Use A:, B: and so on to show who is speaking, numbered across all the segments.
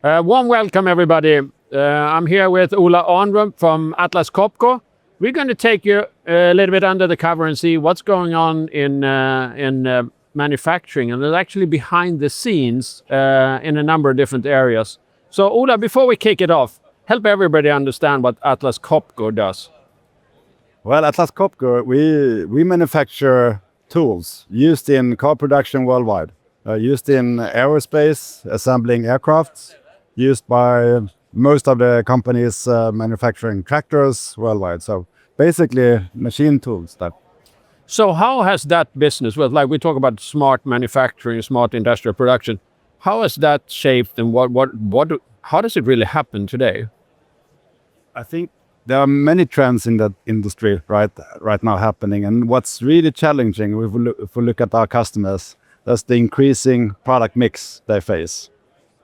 A: Warm welcome, everybody. I'm here with Ola Arnrup from Atlas Copco. We're going to take you a little bit under the cover and see what's going on in manufacturing, and actually behind the scenes in a number of different areas. So, Ola, before we kick it off, help everybody understand what Atlas Copco does.
B: Well, Atlas Copco, we manufacture tools used in car production worldwide, used in aerospace, assembling aircrafts, used by most of the companies manufacturing tractors worldwide. So basically machine tools.
A: So how has that business, well, like we talk about smart manufacturing, smart industrial production, how has that shaped, and how does it really happen today?
B: I think there are many trends in that industry right now happening, and what's really challenging if we look at our customers, that's the increasing product mix they face.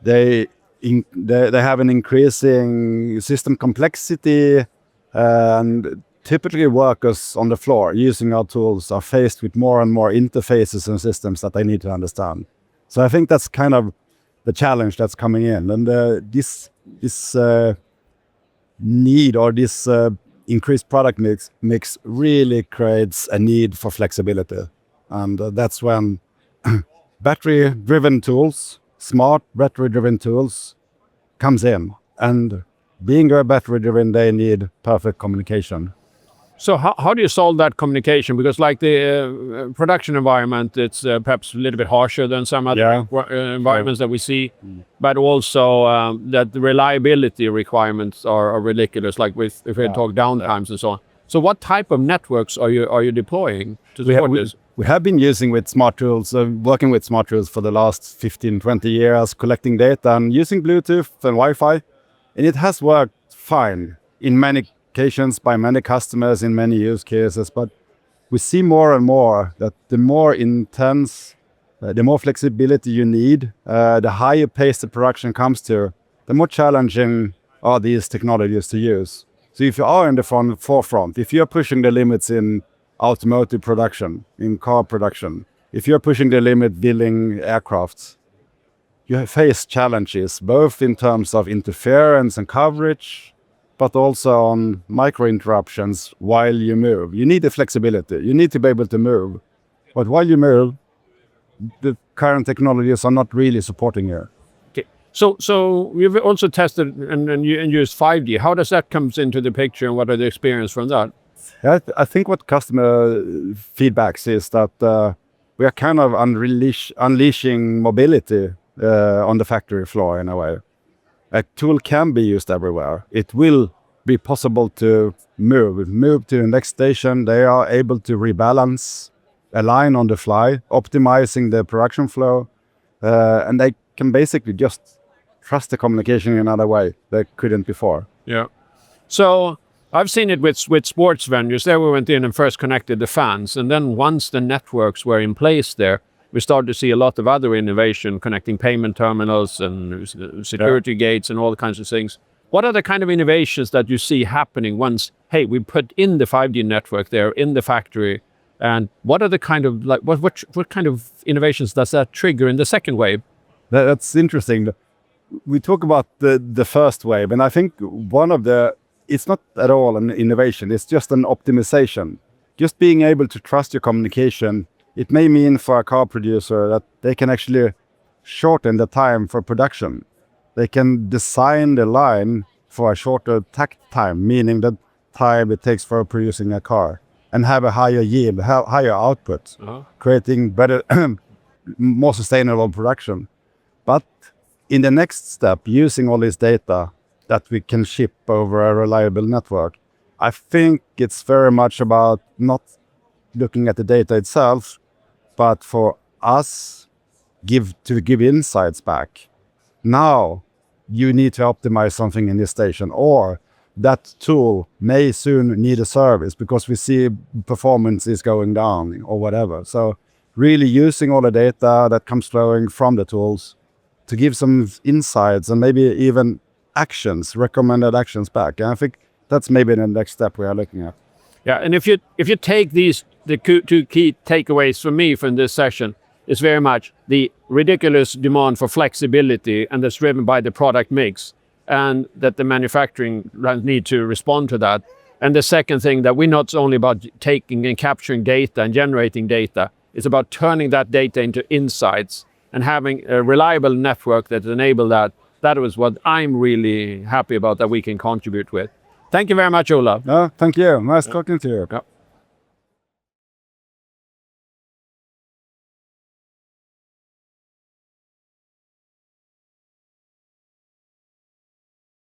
B: They have an increasing system complexity, and typically workers on the floor using our tools are faced with more and more interfaces and systems that they need to understand. So I think that's kind of the challenge that's coming in, and this need, or this increased product mix really creates a need for flexibility, and that's when battery-driven tools, smart battery-driven tools comes in. And being a battery-driven, they need perfect communication.
A: So how do you solve that communication? Because like the production environment, it's perhaps a little bit harsher than some other environments that we see, but also that the reliability requirements are ridiculous, like if we talk downtimes and so on. So what type of networks are you deploying to support this?
B: We have been using with smart tools, working with smart tools for the last 15, 20 years, collecting data and using Bluetooth and Wi-Fi. And it has worked fine in many occasions by many customers in many use cases. But we see more and more that the more intense, the more flexibility you need, the higher pace the production comes to, the more challenging are these technologies to use. So if you are in the forefront, if you're pushing the limits in automotive production, in car production, if you're pushing the limit building aircrafts, you face challenges both in terms of interference and coverage, but also on micro interruptions while you move. You need the flexibility. You need to be able to move. But while you move, the current technologies are not really supporting you.
A: Okay. So we've also tested and used 5G. How does that come into the picture, and what are the experience from that?
B: I think what customer feedbacks is that we are kind of unleashing mobility on the factory floor in a way. A tool can be used everywhere. It will be possible to move to the next station. They are able to rebalance, align on the fly, optimizing the production flow, and they can basically just trust the communication in another way they couldn't before.
A: Yeah. So I've seen it with sports venues. There we went in and first connected the fans, and then once the networks were in place there, we started to see a lot of other innovation, connecting payment terminals and security gates and all kinds of things. What are the kind of innovations that you see happening once, hey, we put in the 5G network there in the factory, and what are the kind of, like, what kind of innovations does that trigger in the second wave?
B: That's interesting. We talk about the first wave, and I think it's not at all an innovation, it's just an optimization. Just being able to trust your communication, it may mean for a car producer that they can actually shorten the time for production. They can design the line for a shorter takt time, meaning the time it takes for producing a car, and have a higher yield, higher output, creating better, more sustainable production. But in the next step, using all this data that we can ship over a reliable network, I think it's very much about not looking at the data itself, but for us to give insights back. Now you need to optimize something in this station, or that tool may soon need a service because we see performance is going down or whatever. So really using all the data that comes flowing from the tools to give some insights and maybe even recommended actions back. And I think that's maybe the next step we are looking at.
A: Yeah, and if you take the two key takeaways for me from this session, is very much the ridiculous demand for flexibility, and that's driven by the product mix, and that the manufacturing need to respond to that. And the second thing, that we're not only about taking and capturing data and generating data, it's about turning that data into insights and having a reliable network that enable that. That was what I'm really happy about that we can contribute with. Thank you very much, Ola.
B: Thank you. Nice talking to you.
A: Yeah.